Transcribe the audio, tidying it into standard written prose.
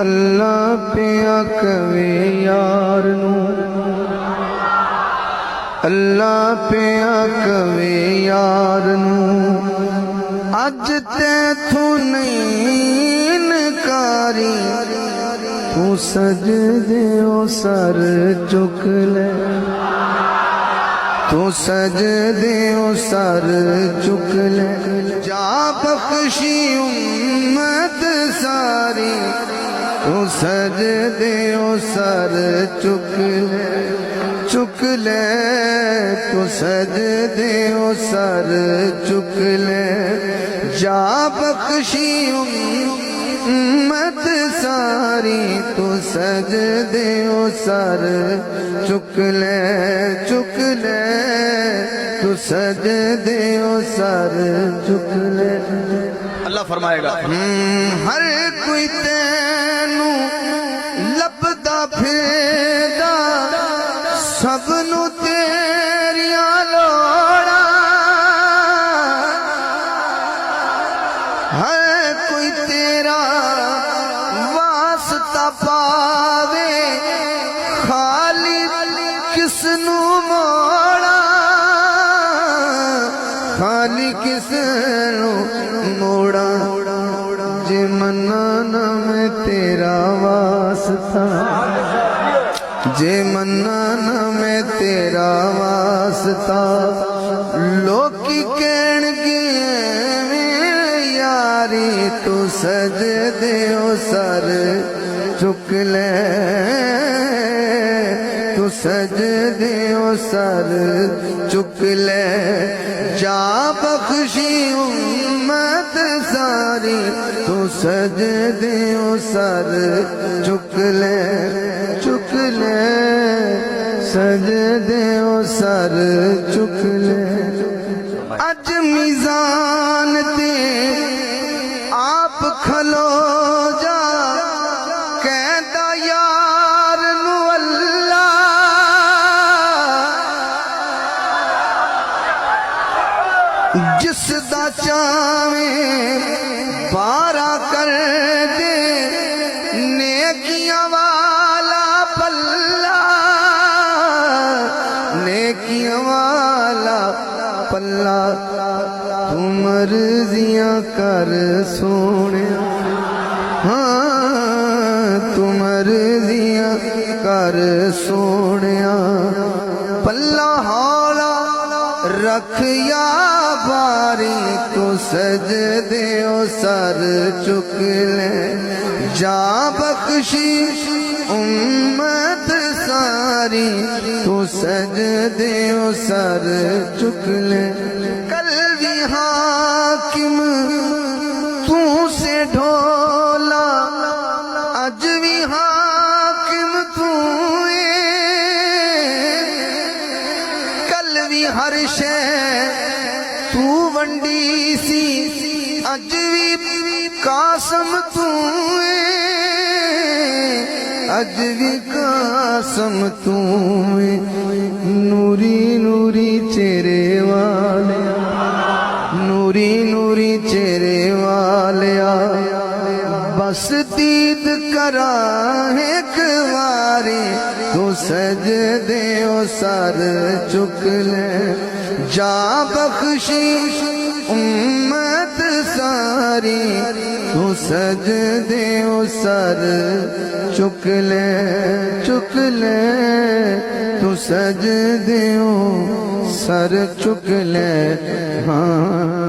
اللہ پیا کہے یار نو اللہ پیا کہے یار نو اج تیتھوں نہیں انکاری تو سجدے او سر چک لے تو سجدے او سر چک لے جا بخشی امت ساری تو سجدے او سر چک لے تو سجدے او سر چک لے جا بخشی امت ساری تو سجدے او سر چک لے تو سجدے او سر چک لے اللہ فرمائے گا ہر کوئی تینوں لبدا پھیدا سب نو تیریاں لوڑا ہر کوئی تیرا واسطہ پاوے خالی کس نو موڑا خالی کس نو موڑا جے منانا میں تیرا واسطہ جے منانا میں تیرا واسطہ لوکی کہن گے یاری تو سجدے او سر چک لے تو سجدے او سر چک لے جا بخشی امت ساری تو سجدے او سر چک لے سجدے او سر چک لے اج میزان تے آپ کھلو جا کہندا یار نو اللہ جس دا چاویں بارا کر دے نیکیاں والا پلہ نیکیاں والا پلہ تو مرضیاں کر سونیا ہاں تو مرضیاں کر سونیا پلہ ہولا رکھ یا باری تو سجدے او سر چک لے جا بخشی امت ساری تو سجدے او سر چک لے کل بھی حاکم تو سے ڈھولا اج بھی حاکم تو کل بھی ہر شے تو ونڈی سی اج بھی قاسم تو اج بھی قاسم تو نوری نوری چہرے والیا نوری نوری چہرے والیا بس دید کرا ایک واری تو سجدے او سر چک لے جا بخشی امت ساری تو سجدے او سر چک لے تو سجدے او سر چک لے ہاں